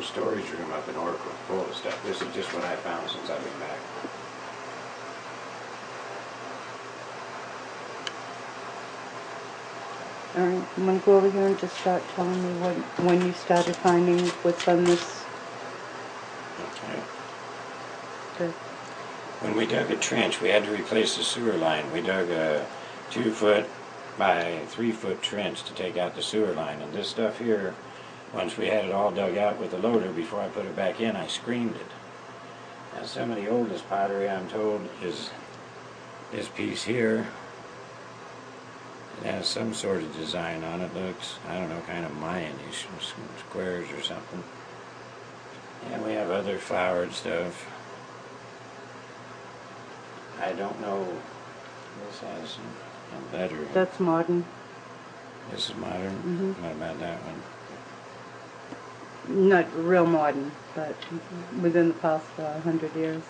storage room up in Oracle full of stuff. This is just what I found since I've been back. Alright, I'm going to go over here and just start telling me when you started finding what's on this. Okay. Good. When we dug a trench, we had to replace the sewer line. We dug a 2-foot by 3-foot trench to take out the sewer line. And this stuff here, once we had it all dug out with the loader, before I put it back in, I screamed it. Now, some of the oldest pottery, I'm told, is this piece here. It has some sort of design on it. Looks, I don't know, kind of Mayan-ish, squares or something. And we have other flowered stuff. I don't know. This has some lettering. That's modern. This is modern? Mm-hmm. What about that one? Not real modern, but within the past 100 years.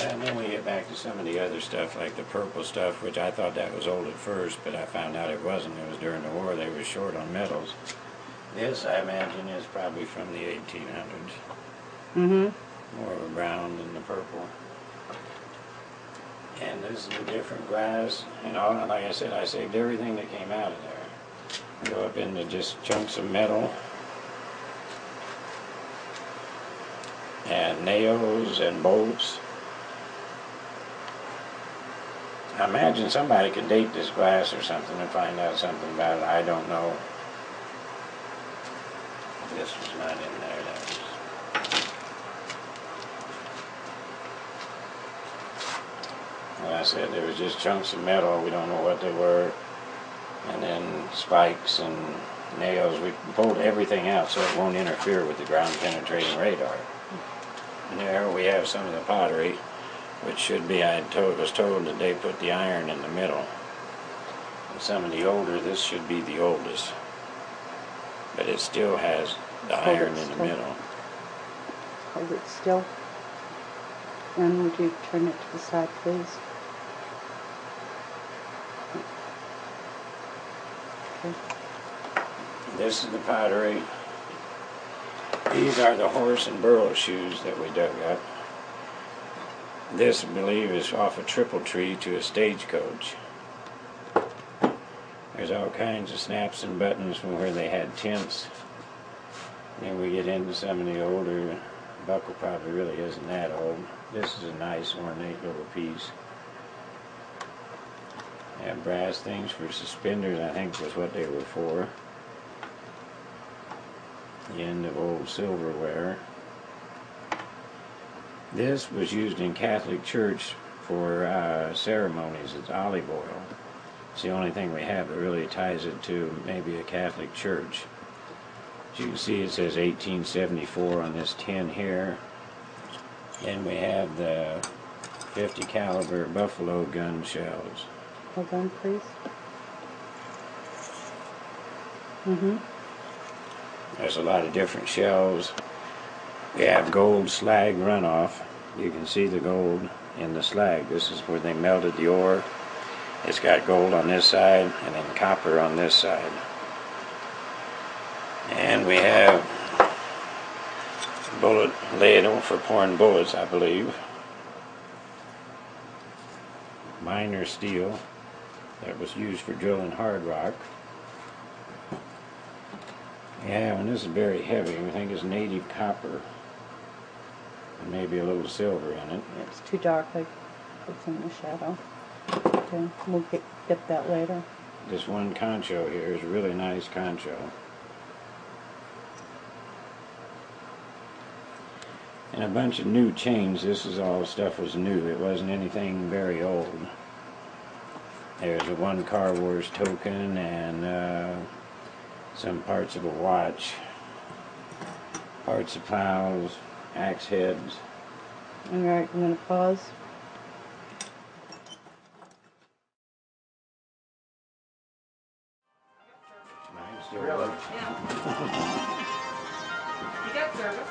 And then we get back to some of the other stuff, like the purple stuff, which I thought that was old at first, but I found out it wasn't. It was during the war. They were short on metals. This, I imagine, is probably from the 1800s. Mm-hmm. More of a brown than the purple. And this is a different glass. And all, like I said, I saved everything that came out of there. Go up into just chunks of metal. And nails and bolts. I imagine somebody could date this glass or something and find out something about it. I don't know. This was not in there. That was. Like I said, there was just chunks of metal. We don't know what they were. And then spikes and nails. We pulled everything out so it won't interfere with the ground penetrating radar. And there we have some of the pottery, which should be, was told that they put the iron in the middle. And some of the older, this should be the oldest. But it still has the iron in the middle. Hold it still. And would you turn it to the side, please? Okay. This is the pottery. These are the horse and burro shoes that we dug up. This, I believe, is off a triple tree to a stagecoach. There's all kinds of snaps and buttons from where they had tents. Then we get into some of the older. Buckle probably really isn't that old. This is a nice ornate little piece. And brass things for suspenders, I think, was what they were for. The end of old silverware. This was used in Catholic Church for ceremonies. It's olive oil. It's the only thing we have that really ties it to maybe a Catholic church. As you can see, it says 1874 on this tin here. And we have the 50 caliber buffalo gun shells. Hold on, please. Mm-hmm. There's a lot of different shells. We have gold slag runoff. You can see the gold in the slag. This is where they melted the ore. It's got gold on this side and then copper on this side. And we have bullet ladle for pouring bullets, I believe. Miner steel that was used for drilling hard rock. Yeah, and this is very heavy. We think it's native copper. And maybe a little silver in it. It's too dark. I put some in the shadow. Okay, we'll get that later. This one concho here is a really nice concho. And a bunch of new chains. This is all stuff was new. It wasn't anything very old. There's a one Car Wars token and some parts of a watch, parts of plows, axe heads. Alright, I'm going to pause. Mine's still working. You got service.